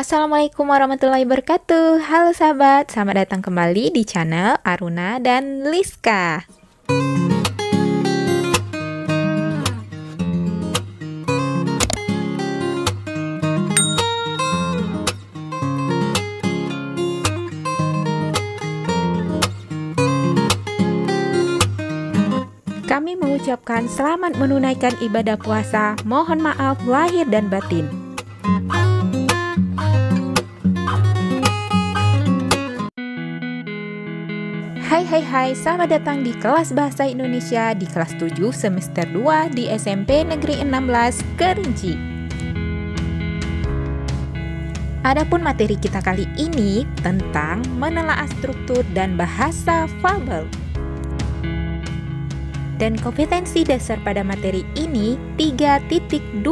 Assalamualaikum warahmatullahi wabarakatuh. Halo sahabat, selamat datang kembali di channel Aruna dan Liska. Kami mengucapkan selamat menunaikan ibadah puasa. Mohon maaf lahir dan batin. Hai, selamat datang di kelas Bahasa Indonesia di kelas 7 semester 2 di SMP Negeri 16 Kerinci. Adapun materi kita kali ini tentang menelaah struktur dan bahasa fabel. Dan kompetensi dasar pada materi ini 3.12,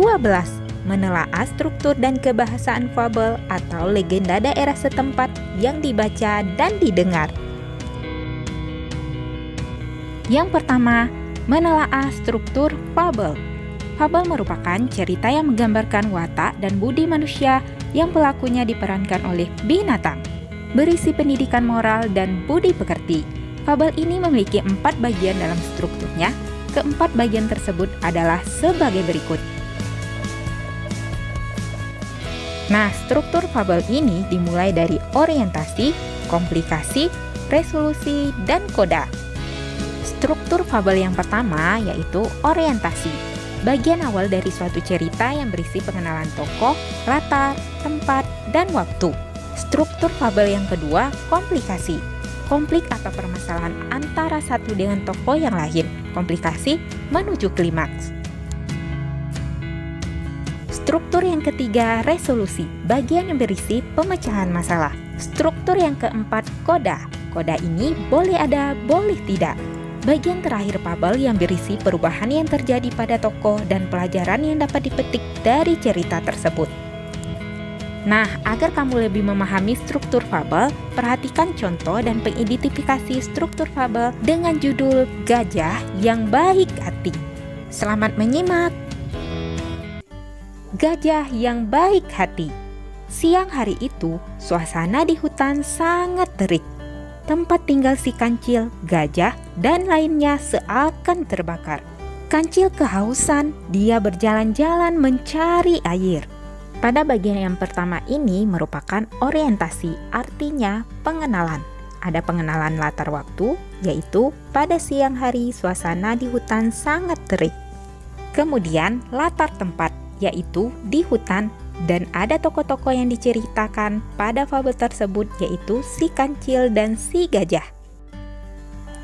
menelaah struktur dan kebahasaan fabel atau legenda daerah setempat yang dibaca dan didengar. Yang pertama, menelaah struktur fabel. Fabel merupakan cerita yang menggambarkan watak dan budi manusia yang pelakunya diperankan oleh binatang, berisi pendidikan moral dan budi pekerti. Fabel ini memiliki 4 bagian dalam strukturnya. Keempat bagian tersebut adalah sebagai berikut. Nah, struktur fabel ini dimulai dari orientasi, komplikasi, resolusi, dan koda. Struktur fabel yang pertama yaitu orientasi. Bagian awal dari suatu cerita yang berisi pengenalan tokoh, latar, tempat, dan waktu. Struktur fabel yang kedua, komplikasi. Konflik atau permasalahan antara satu dengan tokoh yang lain. Komplikasi menuju klimaks. Struktur yang ketiga, resolusi. Bagian yang berisi pemecahan masalah. Struktur yang keempat, koda. Koda ini boleh ada, boleh tidak. Bagian terakhir fabel yang berisi perubahan yang terjadi pada tokoh dan pelajaran yang dapat dipetik dari cerita tersebut. Nah, agar kamu lebih memahami struktur fabel, perhatikan contoh dan pengidentifikasi struktur fabel dengan judul Gajah yang Baik Hati. Selamat menyimak. Gajah yang baik hati. Siang hari itu, suasana di hutan sangat terik. Tempat tinggal si kancil, gajah, dan lainnya seakan terbakar. Kancil kehausan, dia berjalan-jalan mencari air. Pada bagian yang pertama ini merupakan orientasi, artinya pengenalan. Ada pengenalan latar waktu, yaitu pada siang hari suasana di hutan sangat terik. Kemudian latar tempat, yaitu di hutan, dan ada tokoh-tokoh yang diceritakan pada fabel tersebut, yaitu si kancil dan si gajah.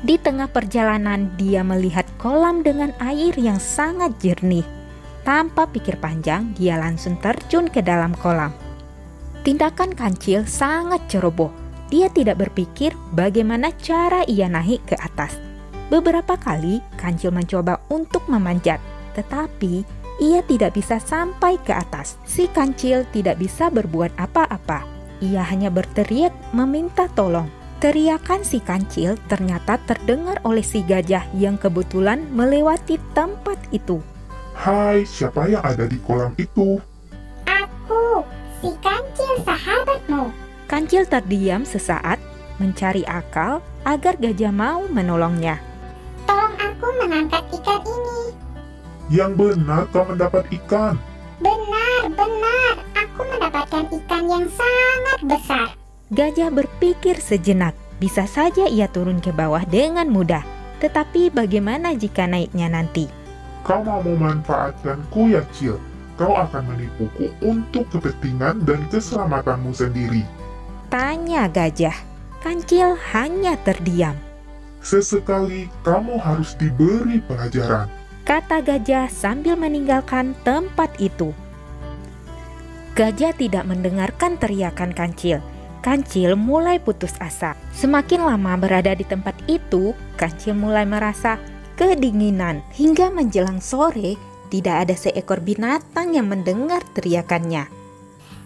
Di tengah perjalanan, dia melihat kolam dengan air yang sangat jernih. Tanpa pikir panjang, dia langsung terjun ke dalam kolam. Tindakan kancil sangat ceroboh. Dia tidak berpikir bagaimana cara ia naik ke atas. Beberapa kali, kancil mencoba untuk memanjat, tetapi ia tidak bisa sampai ke atas. Si kancil tidak bisa berbuat apa-apa. Ia hanya berteriak meminta tolong. Teriakan si kancil ternyata terdengar oleh si gajah yang kebetulan melewati tempat itu. Hai, siapa yang ada di kolam itu? Aku, si kancil sahabatmu. Kancil terdiam sesaat, mencari akal agar gajah mau menolongnya. Tolong aku mengangkat ikan ini. Yang benar kau mendapat ikan. Benar. Aku mendapatkan ikan yang sangat besar. Gajah berpikir sejenak, bisa saja ia turun ke bawah dengan mudah. Tetapi bagaimana jika naiknya nanti? Kau mau memanfaatkanku ya, Cil? Kau akan menipuku untuk kepentingan dan keselamatanmu sendiri. Tanya gajah. Kancil hanya terdiam. Sesekali kamu harus diberi pelajaran, Kata gajah sambil meninggalkan tempat itu. Gajah tidak mendengarkan teriakan kancil. Kancil mulai putus asa. Semakin lama berada di tempat itu, kancil mulai merasa kedinginan. Hingga menjelang sore, tidak ada seekor binatang yang mendengar teriakannya.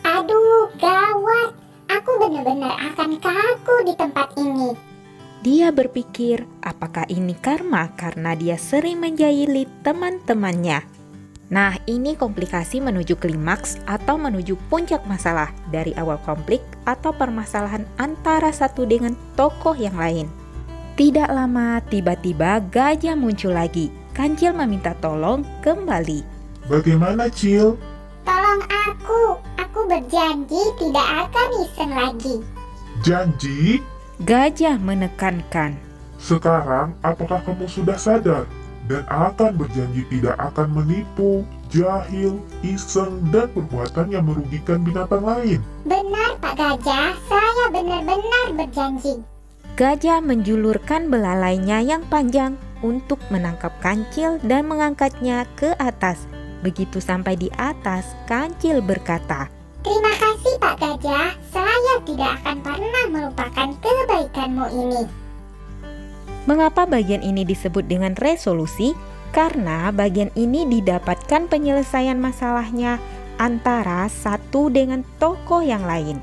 Aduh, gawat. Aku benar-benar akan kaku di tempat ini. Dia berpikir, apakah ini karma karena dia sering menjahili teman-temannya. Nah, ini komplikasi menuju klimaks atau menuju puncak masalah dari awal konflik atau permasalahan antara satu dengan tokoh yang lain. Tidak lama, tiba-tiba gajah muncul lagi. Kancil meminta tolong kembali. Bagaimana, Cil? Tolong aku berjanji tidak akan iseng lagi. Janji? Gajah menekankan. Sekarang, apakah kamu sudah sadar? Dan akan berjanji tidak akan menipu, jahil, iseng, dan perbuatan yang merugikan binatang lain. Benar Pak Gajah, saya benar-benar berjanji. Gajah menjulurkan belalainya yang panjang untuk menangkap kancil dan mengangkatnya ke atas. Begitu sampai di atas, kancil berkata, Terima kasih Pak Gajah, saya tidak akan pernah melupakan kebaikanmu ini. mengapa bagian ini disebut dengan resolusi? Karena bagian ini didapatkan penyelesaian masalahnya antara satu dengan tokoh yang lain.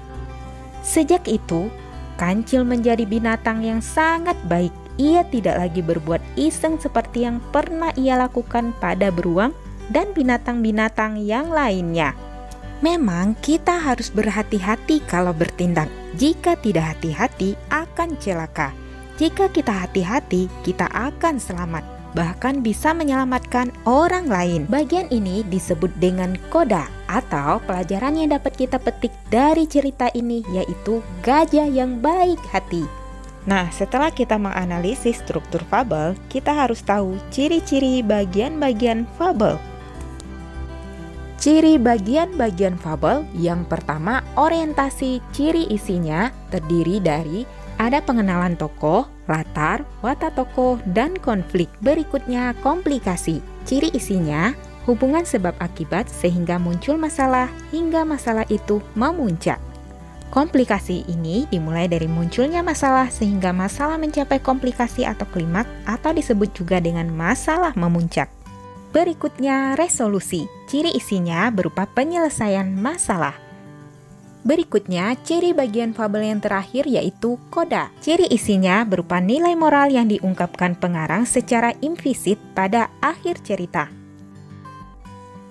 Sejak itu, kancil menjadi binatang yang sangat baik. Ia tidak lagi berbuat iseng seperti yang pernah ia lakukan pada beruang dan binatang-binatang yang lainnya. Memang kita harus berhati-hati kalau bertindak. Jika tidak hati-hati akan celaka. Jika kita hati-hati, kita akan selamat, bahkan bisa menyelamatkan orang lain. Bagian ini disebut dengan koda atau pelajaran yang dapat kita petik dari cerita ini, yaitu gajah yang baik hati. Nah, setelah kita menganalisis struktur fabel, kita harus tahu ciri-ciri bagian-bagian fabel. Ciri bagian-bagian fabel yang pertama, orientasi. Ciri isinya terdiri dari ada pengenalan tokoh, latar, watak tokoh, dan konflik. Berikutnya, komplikasi. Ciri isinya hubungan sebab akibat sehingga muncul masalah hingga masalah itu memuncak. Komplikasi ini dimulai dari munculnya masalah sehingga masalah mencapai komplikasi atau klimaks atau disebut juga dengan masalah memuncak. Berikutnya, resolusi. Ciri isinya berupa penyelesaian masalah. Berikutnya, ciri bagian fabel yang terakhir yaitu koda. Ciri isinya berupa nilai moral yang diungkapkan pengarang secara implisit pada akhir cerita.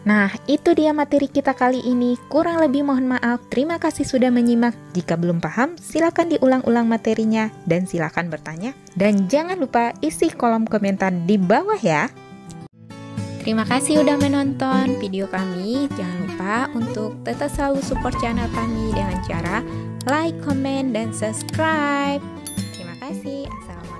Nah, itu dia materi kita kali ini. Kurang lebih mohon maaf. Terima kasih sudah menyimak. Jika belum paham, silakan diulang-ulang materinya dan silakan bertanya. Dan jangan lupa isi kolom komentar di bawah ya. Terima kasih udah menonton video kami. Jangan lupa untuk tetap selalu support channel kami dengan cara like, comment, dan subscribe. Terima kasih. Assalamualaikum.